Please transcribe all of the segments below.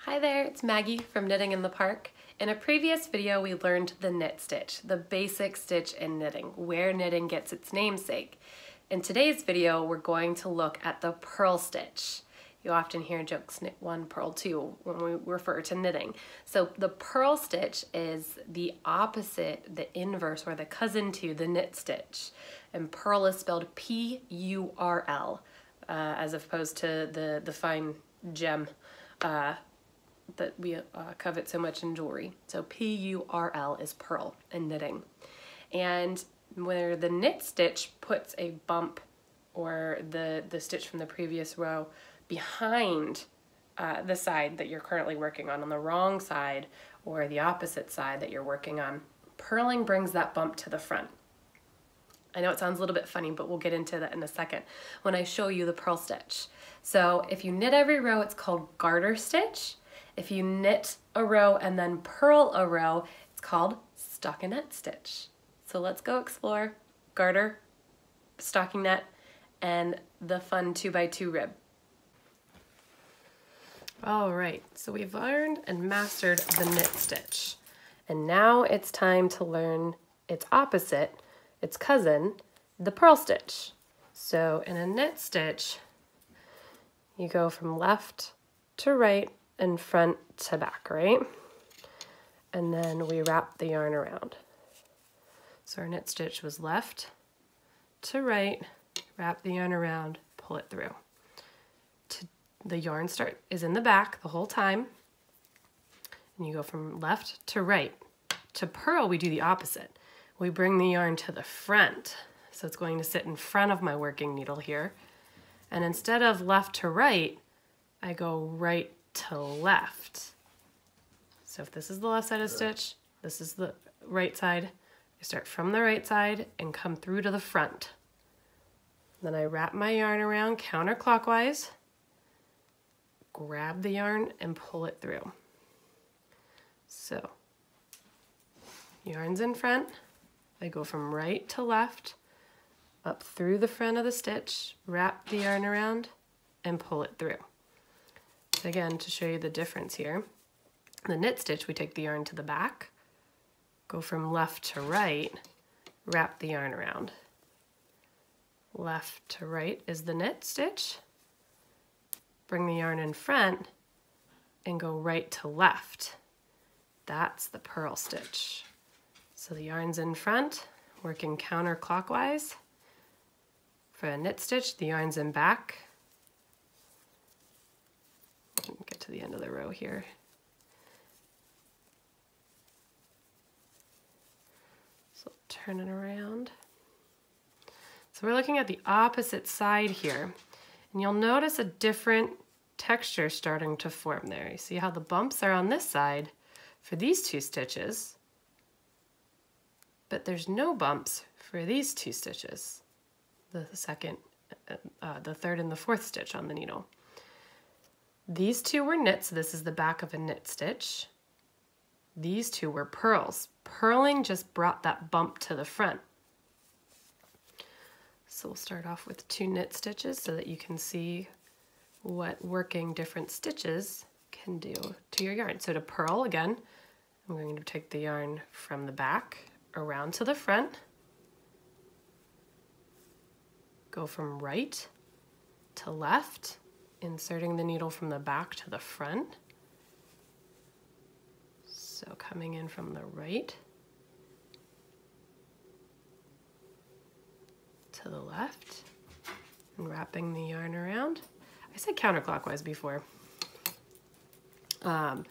Hi there, it's Maggie from Knitting in the Park. In a previous video we learned the knit stitch, the basic stitch in knitting, where knitting gets its namesake. In today's video we're going to look at the purl stitch. You often hear jokes knit one, purl two when we refer to knitting. So the purl stitch is the opposite, the inverse or the cousin to the knit stitch. And purl is spelled P-U-R-L as opposed to the fine gem that we covet so much in jewelry. So P-U-R-L is purl in knitting. And where the knit stitch puts a bump or the stitch from the previous row behind the side that you're currently working on the wrong side or the opposite side that you're working on, purling brings that bump to the front. I know it sounds a little bit funny, but we'll get into that in a second when I show you the purl stitch. So if you knit every row, it's called garter stitch. If you knit a row and then purl a row, it's called stockinette stitch. So let's go explore garter, stockinette, and the fun 2x2 rib. All right, so we've learned and mastered the knit stitch. And now it's time to learn its opposite, its cousin, the purl stitch. So in a knit stitch, you go from left to right and front to back, right? And then we wrap the yarn around. So our knit stitch was left to right, wrap the yarn around, pull it through. The yarn is in the back the whole time, and you go from left to right. To purl, we do the opposite. We bring the yarn to the front, so it's going to sit in front of my working needle here. And instead of left to right, I go right to left. So if this is the left side of the stitch, this is the right side. I start from the right side and come through to the front. Then I wrap my yarn around counterclockwise, grab the yarn and pull it through. So yarn's in front, I go from right to left, up through the front of the stitch, wrap the yarn around and pull it through. So again, to show you the difference here, the knit stitch, we take the yarn to the back, go from left to right, wrap the yarn around. Left to right is the knit stitch, bring the yarn in front and go right to left. That's the purl stitch. So the yarn's in front, working counterclockwise. For a knit stitch, the yarn's in back. Get to the end of the row here. So turn it around. So we're looking at the opposite side here. And you'll notice a different texture starting to form there. You see how the bumps are on this side for these two stitches, but there's no bumps for these two stitches, the third and the fourth stitch on the needle. These two were knit, so this is the back of a knit stitch. These two were purls. Purling just brought that bump to the front. So we'll start off with 2 knit stitches so that you can see what working different stitches can do to your yarn. So to purl, again, I'm going to take the yarn from the back around to the front, go from right to left, inserting the needle from the back to the front. So coming in from the right to the left and wrapping the yarn around. I said counterclockwise before. The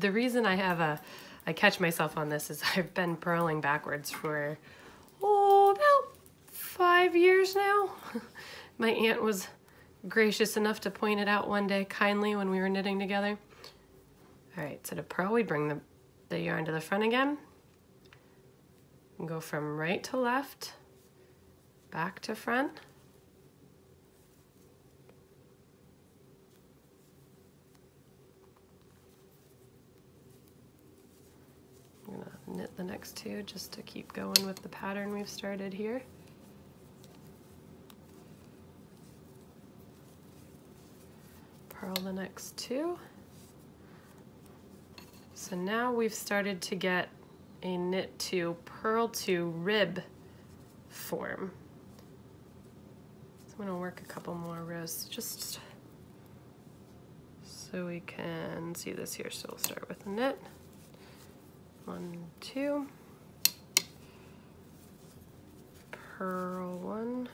reason I catch myself on this is I've been purling backwards for about 5 years now. My aunt was gracious enough to point it out one day kindly when we were knitting together. All right, so to purl, we bring the yarn to the front again. And go from right to left, back to front. I'm gonna knit the next 2 just to keep going with the pattern we've started here. Purl the next two. So now we've started to get a knit to purl to rib form. So I'm going to work a couple more rows just so we can see this here. So we'll start with a knit. 1, 2, purl 1,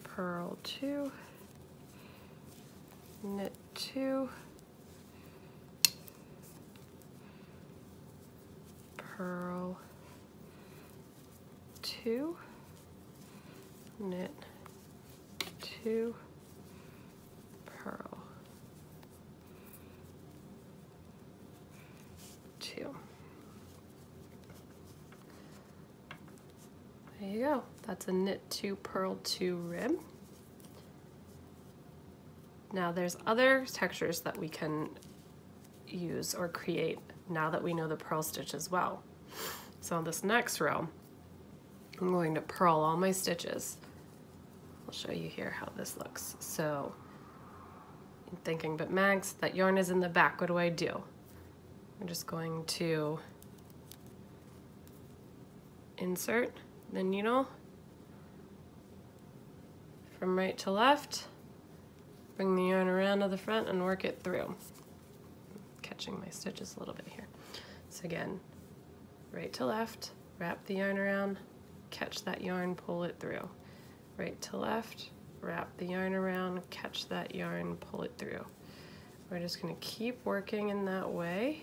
purl 2, knit 2, purl 2, knit 2, purl 2. There you go. That's a knit 2, purl 2 rib. Now there's other textures that we can use or create now that we know the purl stitch as well. So on this next row, I'm going to purl all my stitches. I'll show you here how this looks. So I'm thinking, but Mags, that yarn is in the back, what do I do? I'm just going to insert the needle from right to left, bring the yarn around to the front and work it through. Catching my stitches a little bit here. So again, right to left, wrap the yarn around, catch that yarn, pull it through. Right to left, wrap the yarn around, catch that yarn, pull it through. We're just going to keep working in that way.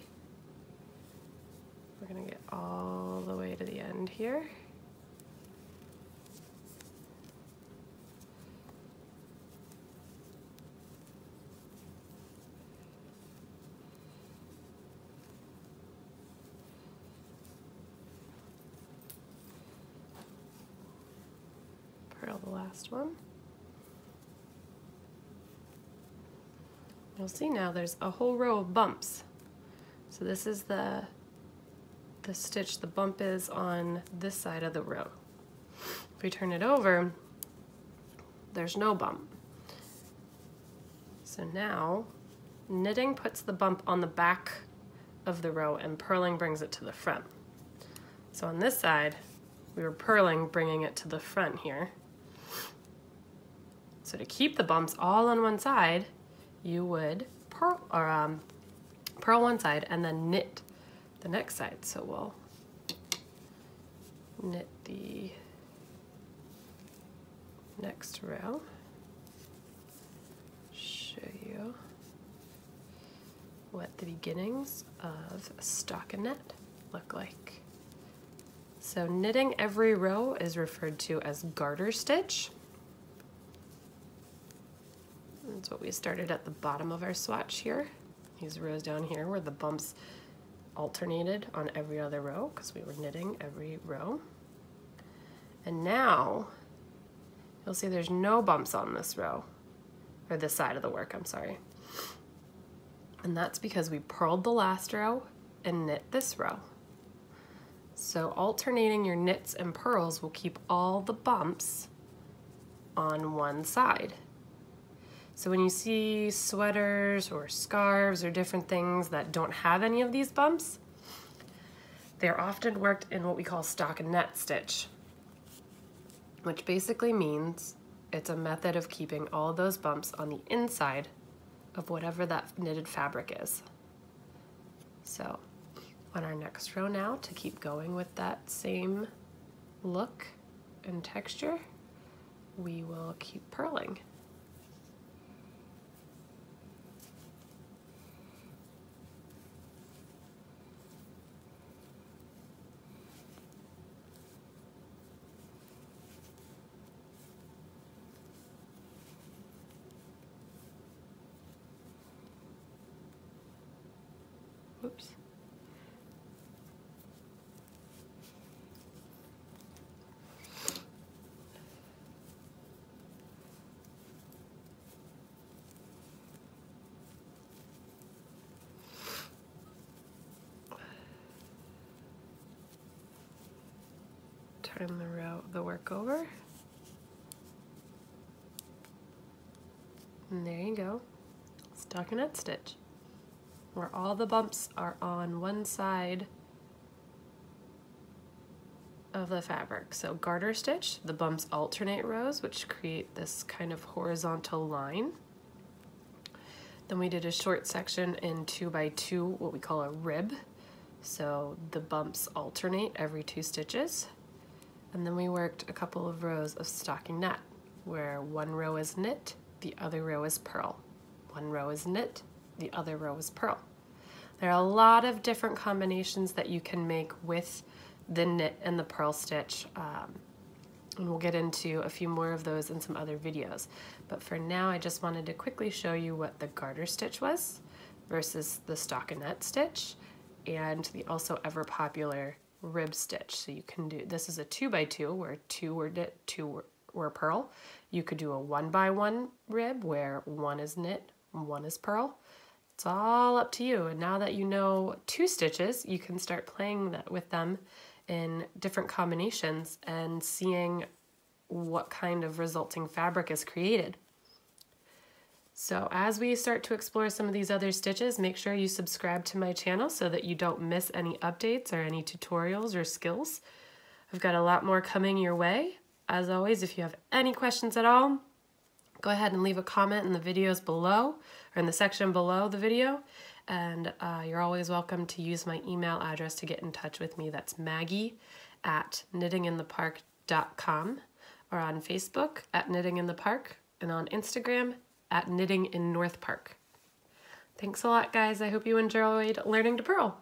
We're going to get all the way to the end here. Purl the last one. You'll see now there's a whole row of bumps. So this is the stitch the bump is on this side of the row. If we turn it over, there's no bump. So now knitting puts the bump on the back of the row and purling brings it to the front. So on this side, we were purling, bringing it to the front here. So to keep the bumps all on one side, you would purl one side and then knit the next side. So we'll knit the next row. Show you what the beginnings of a stockinette look like. So knitting every row is referred to as garter stitch. That's what we started at the bottom of our swatch here. These rows down here where the bumps alternated on every other row because we were knitting every row. And now you'll see there's no bumps on this row, or this side of the work, I'm sorry. And that's because we purled the last row and knit this row. So alternating your knits and purls will keep all the bumps on one side. So when you see sweaters or scarves or different things that don't have any of these bumps, they're often worked in what we call stockinette stitch, which basically means it's a method of keeping all of those bumps on the inside of whatever that knitted fabric is. So on our next row now, to keep going with that same look and texture, we will keep purling. Oops. Turn the work over. And there you go. stockinette stitch, where all the bumps are on one side of the fabric. So garter stitch, the bumps alternate rows, which create this kind of horizontal line. Then we did a short section in 2 by 2, what we call a rib. So the bumps alternate every 2 stitches. And then we worked a couple of rows of stockinette, where one row is knit, the other row is purl. One row is knit, the other row is purl. There are a lot of different combinations that you can make with the knit and the purl stitch, and we'll get into a few more of those in some other videos. But for now, I just wanted to quickly show you what the garter stitch was versus the stockinette stitch and the also ever popular rib stitch. So you can do, this is a 2 by 2 where 2 were knit, 2 were purl. You could do a 1 by 1 rib where 1 is knit and 1 is purl. It's all up to you. And now that you know 2 stitches, you can start playing with them in different combinations and seeing what kind of resulting fabric is created. So as we start to explore some of these other stitches, make sure you subscribe to my channel so that you don't miss any updates or any tutorials or skills. I've got a lot more coming your way. As always, if you have any questions at all, go ahead and leave a comment in the videos below or in the section below the video. And you're always welcome to use my email address to get in touch with me. That's Maggie@knittinginthepark.com, or on Facebook @KnittingInThePark, and on Instagram @KnittingInNorthPark. Thanks a lot, guys. I hope you enjoyed learning to purl.